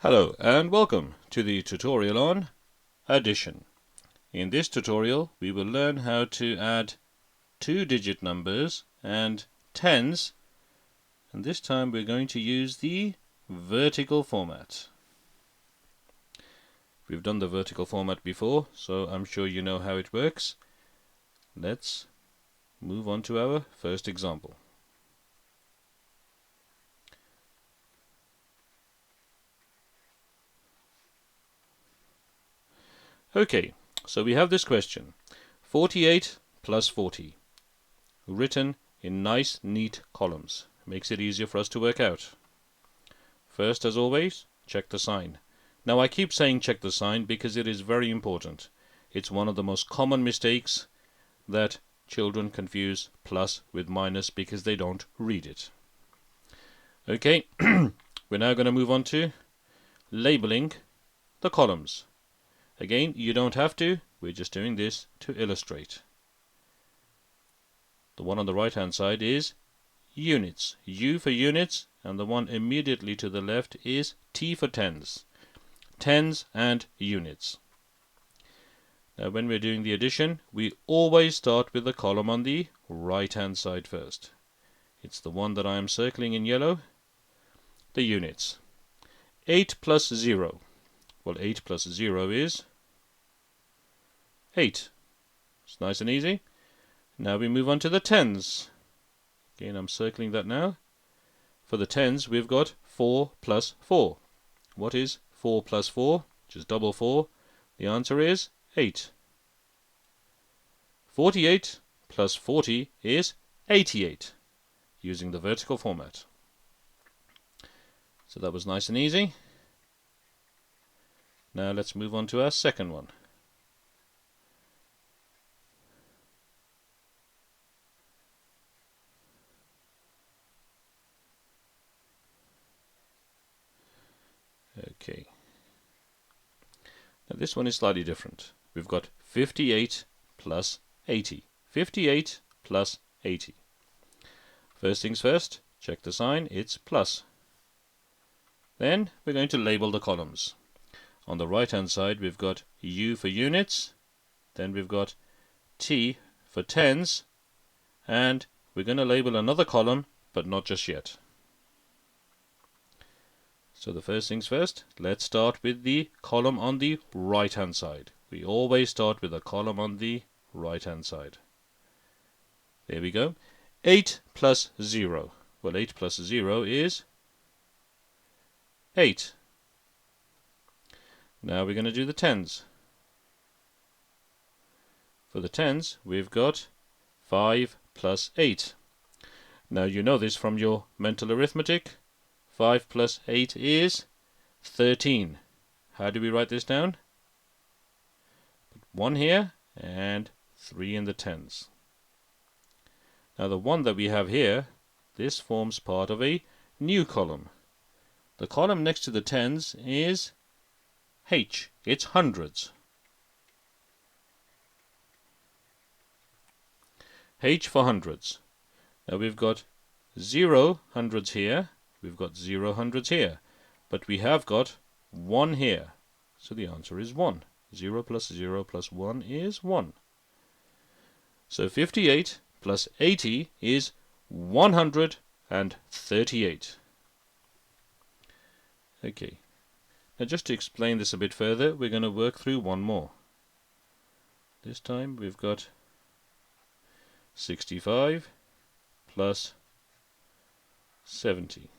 Hello and welcome to the tutorial on addition. In this tutorial we will learn how to add two-digit numbers and tens, and this time we're going to use the vertical format. We've done the vertical format before, so I'm sure you know how it works. Let's move on to our first example. Okay, so we have this question. 48 plus 40, written in nice, neat columns. Makes it easier for us to work out. First, as always, check the sign. Now I keep saying check the sign because it is very important. It's one of the most common mistakes that children confuse plus with minus because they don't read it. Okay, we're now going to move on to labeling the columns. Again, you don't have to, we're just doing this to illustrate. The one on the right hand side is units, U for units, and the one immediately to the left is T for tens. Tens and units. Now when we're doing the addition, we always start with the column on the right hand side first. It's the one that I am circling in yellow, the units. 8 plus 0. Well, 8 plus 0 is 8. It's nice and easy. Now we move on to the tens. Again, I'm circling that now. For the tens, we've got 4 plus 4. What is 4 plus 4? Which is double 4. The answer is 8. 48 plus 40 is 88, using the vertical format. So that was nice and easy. Now let's move on to our second one. Okay. Now this one is slightly different. We've got 58 plus 80. 58 plus 80. First things first, check the sign, it's plus. Then we're going to label the columns. On the right hand side we've got U for units, then we've got T for tens, and we're going to label another column, but not just yet. So the first things first, let's start with the column on the right hand side. We always start with a column on the right hand side. There we go. 8 plus 0. Well, 8 plus 0 is 8. Now we're going to do the tens. For the tens, we've got 5 plus 8. Now you know this from your mental arithmetic. 5 plus 8 is 13. How do we write this down? Put 1 here and 3 in the tens. Now the one that we have here, this forms part of a new column. The column next to the tens is H. It's hundreds. H for hundreds. Now we've got 0 hundreds here. We've got 0 hundreds here, but we have got 1 here, so the answer is 1. 0 plus 0 plus 1 is 1. So 58 plus 80 is 138. Okay, now just to explain this a bit further, we're going to work through one more. This time we've got 65 plus 70.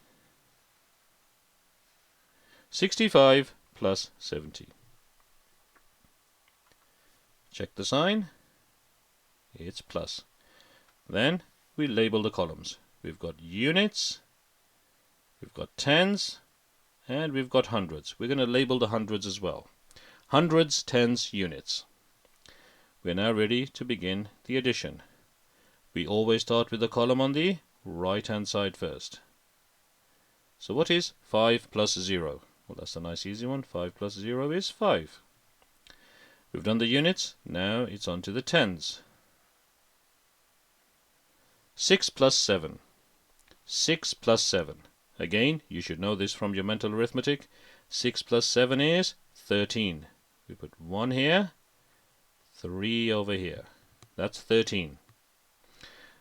65 plus 70. Check the sign. It's plus. Then we label the columns. We've got units, we've got tens, and we've got hundreds. We're going to label the hundreds as well. Hundreds, tens, units. We're now ready to begin the addition. We always start with the column on the right hand side first. So what is 5 plus 0? Well, that's a nice easy one. 5 plus 0 is 5. We've done the units, now it's on to the tens. 6 plus 7. 6 plus 7. Again, you should know this from your mental arithmetic. 6 plus 7 is 13. We put 1 here, 3 over here. That's 13.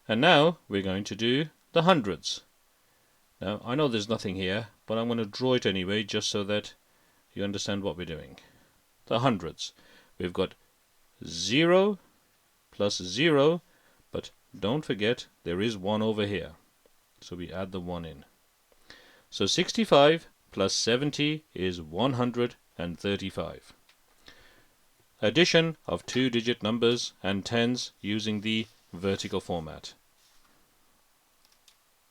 And now we're going to do the hundreds. Now, I know there's nothing here, but I'm going to draw it anyway, just so that you understand what we're doing. The hundreds. We've got 0 plus 0, but don't forget there is 1 over here. So we add the 1 in. So 65 plus 70 is 135. Addition of two-digit numbers and tens using the vertical format.